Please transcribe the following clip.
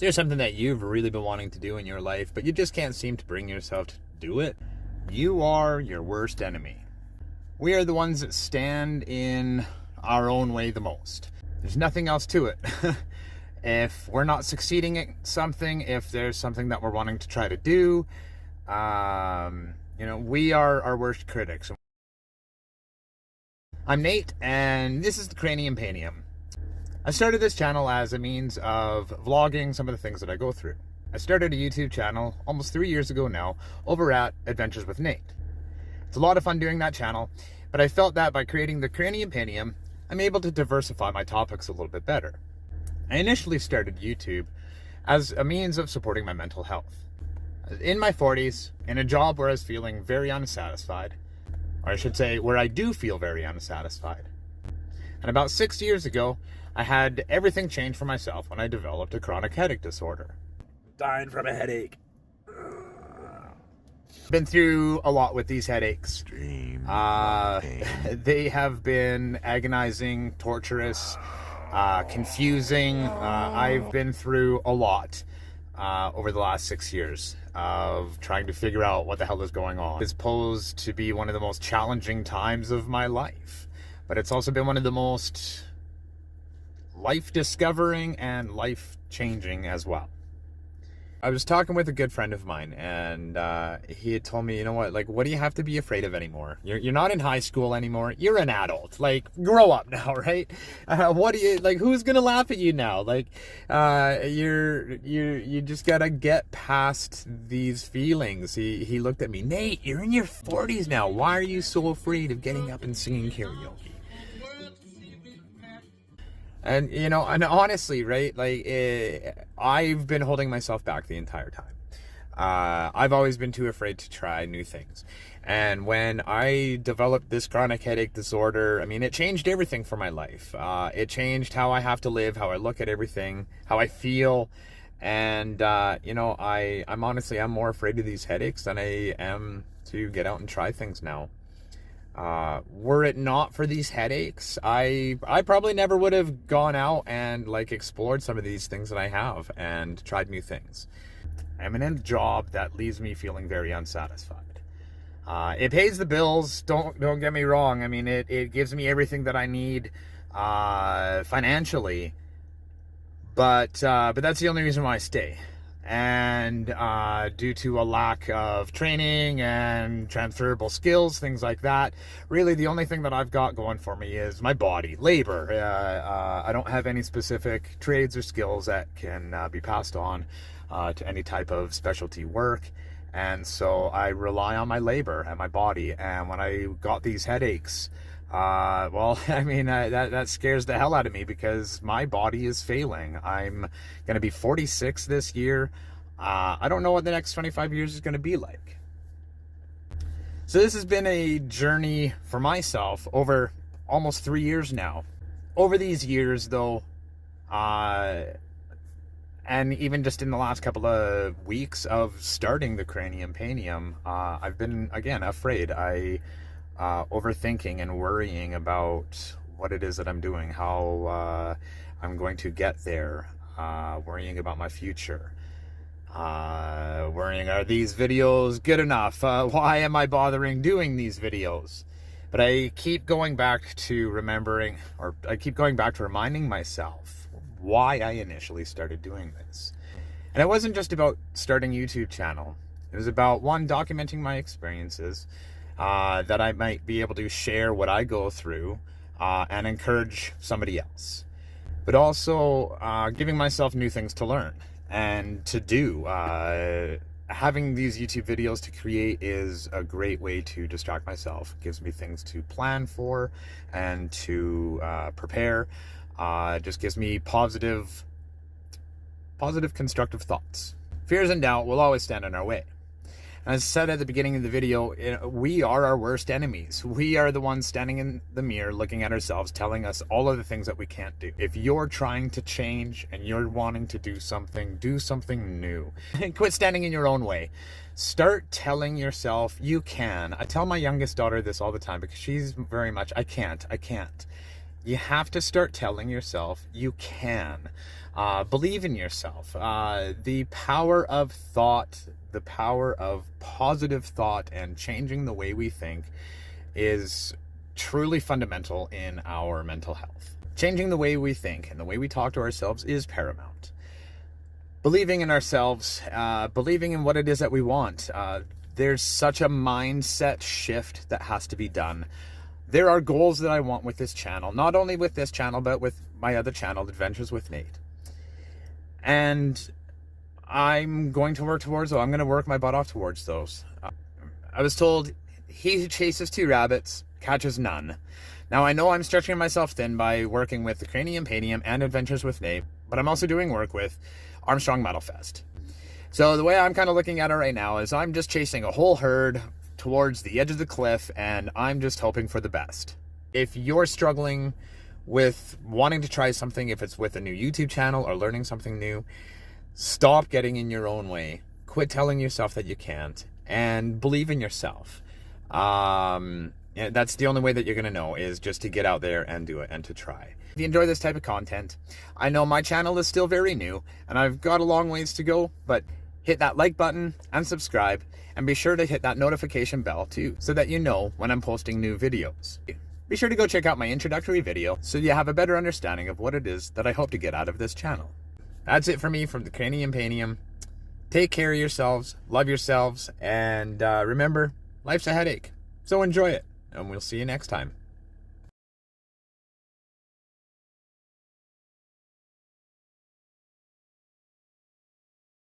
there's something that you've really been wanting to do in your life, but you just can't seem to bring yourself to do it, you are your worst enemy. We are the ones that stand in our own way the most. There's nothing else to it. If we're not succeeding at something, if there's something that we're wanting to try to do, we are our worst critics. I'm Nate, and this is the Cranium Panium. I started this channel as a means of vlogging some of the things that I go through. I started a YouTube channel almost 3 years ago now over at Adventures with Nate. It's a lot of fun doing that channel, but I felt that by creating the Cranium Panium, I'm able to diversify my topics a little bit better. I initially started YouTube as a means of supporting my mental health. In my 40s, in a job where I was feeling very unsatisfied, or I should say where I do feel very unsatisfied. And about 6 years ago, I had everything change for myself when I developed a chronic headache disorder. Dying from a headache. Been through a lot with these headaches. Extreme They have been agonizing, torturous, confusing. I've been through a lot over the last 6 years of trying to figure out what the hell is going on. It's posed to be one of the most challenging times of my life, but it's also been one of the most life-discovering and life-changing as well. I was talking with a good friend of mine, and he had told me, you know what, like, what do you have to be afraid of anymore? You're not in high school anymore. You're an adult. Like, grow up now, right? What do you, like, who's gonna laugh at you now? Like, you just gotta get past these feelings. He looked at me, Nate, you're in your 40s now. Why are you so afraid of getting up and singing karaoke? And, and honestly, right, like, I've been holding myself back the entire time. I've always been too afraid to try new things. And when I developed this chronic headache disorder, I mean, it changed everything for my life. It changed how I have to live, how I look at everything, how I feel. And, I'm more afraid of these headaches than I am to get out and try things now. Were it not for these headaches, I probably never would have gone out and explored some of these things that I have and tried new things. I'm in a job that leaves me feeling very unsatisfied. It pays the bills, don't get me wrong. I mean, it gives me everything that I need financially, but that's the only reason why I stay. And due to a lack of training and transferable skills, things like that, really the only thing that I've got going for me is my body, labor. I don't have any specific trades or skills that can be passed on to any type of specialty work, and so I rely on my labor and my body. And when I got these headaches, that scares the hell out of me because my body is failing. I'm going to be 46 this year. I don't know what the next 25 years is going to be like. So this has been a journey for myself over almost 3 years now. Over these years, though, and even just in the last couple of weeks of starting the Cranium Panium, I've been, again, afraid. Overthinking and worrying about what it is that I'm doing, how I'm going to get there, worrying about my future, worrying, are these videos good enough? Why am I bothering doing these videos? But I keep going back to reminding myself why I initially started doing this. And it wasn't just about starting a YouTube channel. It was about, one, documenting my experiences, that I might be able to share what I go through and encourage somebody else. But also giving myself new things to learn and to do. Having these YouTube videos to create is a great way to distract myself. It gives me things to plan for and to prepare. It just gives me positive, constructive thoughts. Fears and doubt will always stand in our way. As I said at the beginning of the video, we are our worst enemies. We are the ones standing in the mirror, looking at ourselves, telling us all of the things that we can't do. If you're trying to change and you're wanting to do something new. Quit standing in your own way. Start telling yourself you can. I tell my youngest daughter this all the time because she's very much, I can't. You have to start telling yourself you can. Believe in yourself. The power of thought, the power of positive thought and changing the way we think is truly fundamental in our mental health. Changing the way we think and the way we talk to ourselves is paramount. Believing in ourselves, believing in what it is that we want. There's such a mindset shift that has to be done. There are goals that I want with this channel, not only with this channel, but with my other channel, Adventures with Nate. And I'm going to work towards those. I'm going to work my butt off towards those. I was told, he who chases 2 rabbits catches none. Now, I know I'm stretching myself thin by working with the Cranium Panium and Adventures with Nate, but I'm also doing work with Armstrong Metal Fest. So the way I'm kind of looking at it right now is I'm just chasing a whole herd towards the edge of the cliff, and I'm just hoping for the best. If you're struggling with wanting to try something, if it's with a new YouTube channel or learning something new, stop getting in your own way. Quit telling yourself that you can't, and believe in yourself. That's the only way that you're going to know, is just to get out there and do it and to try. If you enjoy this type of content, I know my channel is still very new and I've got a long ways to go, but hit that like button and subscribe, and be sure to hit that notification bell too, so that you know when I'm posting new videos. Be sure to go check out my introductory video so you have a better understanding of what it is that I hope to get out of this channel. That's it for me from the Cranium Panium. Take care of yourselves, love yourselves, and remember, life's a headache, so enjoy it, and we'll see you next time.